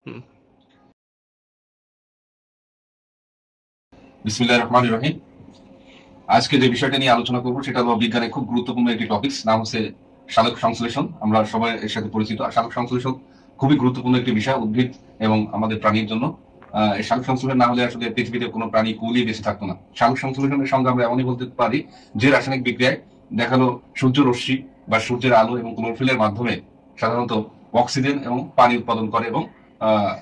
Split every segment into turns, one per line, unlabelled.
হুম।
বিসমিল্লাহির রহমানির রহিম। আজকে যে বিষয়টা নিয়ে আলোচনা করবো সেটা হলো বিজ্ঞানের খুব গুরুত্বপূর্ণ একটি টপিকস, নাম হচ্ছে সালোক সংশ্লেষণ। আমরা সবাই এর সাথে পরিচিত। আর সালোক সংশ্লেষণ খুবই গুরুত্বপূর্ণ একটি বিষয় উদ্ভিদ এবং আমাদের প্রাণীর জন্য। এই সালোক সংশ্লেষণ না হলে আসলে পৃথিবীতে কোনো প্রাণী কুলই বেঁচে থাকতো না। সালোক সংশ্লেষণের সঙ্গে আমরা এমনই বলতে পারি যে রাসায়নিক বিক্রিয়ায় দেখালো সূর্য রশ্মি বা সূর্যের আলো এবং ক্লোরোফিলের মাধ্যমে সাধারণত অক্সিজেন এবং পানি উৎপাদন করে এবং আহ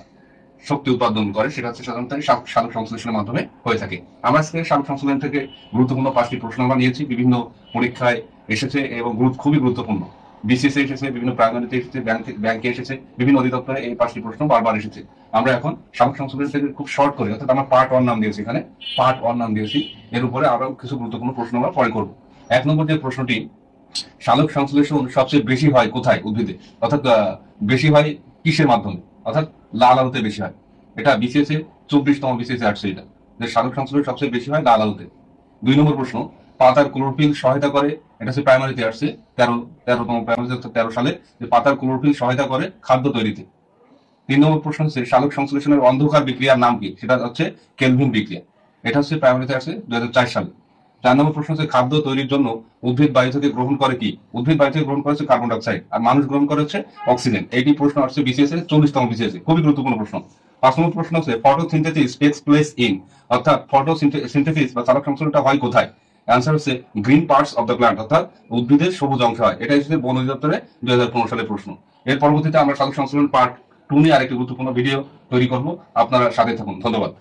শক্তি উৎপাদন করে, সেটা হচ্ছে সাধারণত সালোক সংশ্লেষণের মাধ্যমে হয়ে থাকে। আমরা আজকে সালোক সংশ্লেষণ থেকে গুরুত্বপূর্ণ 5টি প্রশ্ন আমরা নিয়েছি, বিভিন্ন পরীক্ষায় এসেছে এবং খুবই গুরুত্বপূর্ণ। বিসিএস এসেছে, বিভিন্ন প্রাইমারিতে এসেছে, ব্যাংকে এসেছে, বিভিন্ন অধিদপ্তরে এই 5টি প্রশ্ন বারবার এসেছে। আমরা এখন সালোক সংশ্লেষণ থেকে খুব শর্ট করে, অর্থাৎ আমরা পার্ট 1 নাম দিয়েছি, এখানে পার্ট 1 নাম দিয়েছি। এর উপরে আরো কিছু গুরুত্বপূর্ণ প্রশ্ন আমরা পরে করবো। 1 নম্বর যে প্রশ্নটি, সালোক সংশ্লেষণ সবচেয়ে বেশি হয় কোথায় উদ্ভিদে, অর্থাৎ বেশি হয় কিসের মাধ্যমে, অর্থাৎ লাল আলোতে বেশি হয়। এটা বিসিএস এ 24তম বিসিএস এ আসছে, এটা যে সালোক সংশ্লেষণ সবচেয়ে বেশি হয় লাল আলোতে। 2 নম্বর প্রশ্ন, পাতার ক্লোরোফিল সহায়তা করে, এটা হচ্ছে প্রাইমারিতে আসছে, 13তম প্রাইমারিতে 13 সালে, যে পাতার ক্লোরোফিল সহায়তা করে খাদ্য তৈরিতে। 3 নম্বর প্রশ্ন হচ্ছে সালোক সংশ্লেষণের অন্ধকার বিক্রিয়ার নাম কি, সেটা হচ্ছে কেলভিন বিক্রিয়া। এটা হচ্ছে প্রাইমারিতে আসছে 2004 সালে। 4 নম্বর প্রশ্ন হচ্ছে খাদ্য তৈরির জন্য উদ্ভিদ বায়ু থেকে গ্রহণ করে কি, উদ্ভিদ বায়ু থেকে গ্রহণ করে হচ্ছে কার্বন ডাইঅক্সাইড, আর মানুষ গ্রহণ করে হচ্ছে অক্সিজেন। এইটি প্রশ্ন আসছে বিসিএস এর 40তম বিসিএস এ, খুবই গুরুত্বপূর্ণ প্রশ্ন। 5 নম্বর প্রশ্ন হচ্ছে ফটোসিনথেসিস টেক্স প্লেস ইন, অর্থাৎ ফটোসিনথেসিস বা সালোক সংশ্লেষণটা হয় কোথায়। অ্যান্সার হচ্ছে green parts of the plant, অর্থাৎ উদ্ভিদের সবুজ অংশ হয়। এটা হচ্ছে বন অধিদপ্তরে 2015 সালের প্রশ্ন। এর পরবর্তীতে আমরা সালোক সংশ্লেষণ পার্ট 2 নিয়ে আরেকটি গুরুত্বপূর্ণ ভিডিও তৈরি করব। আপনারা সাথে থাকুন। ধন্যবাদ।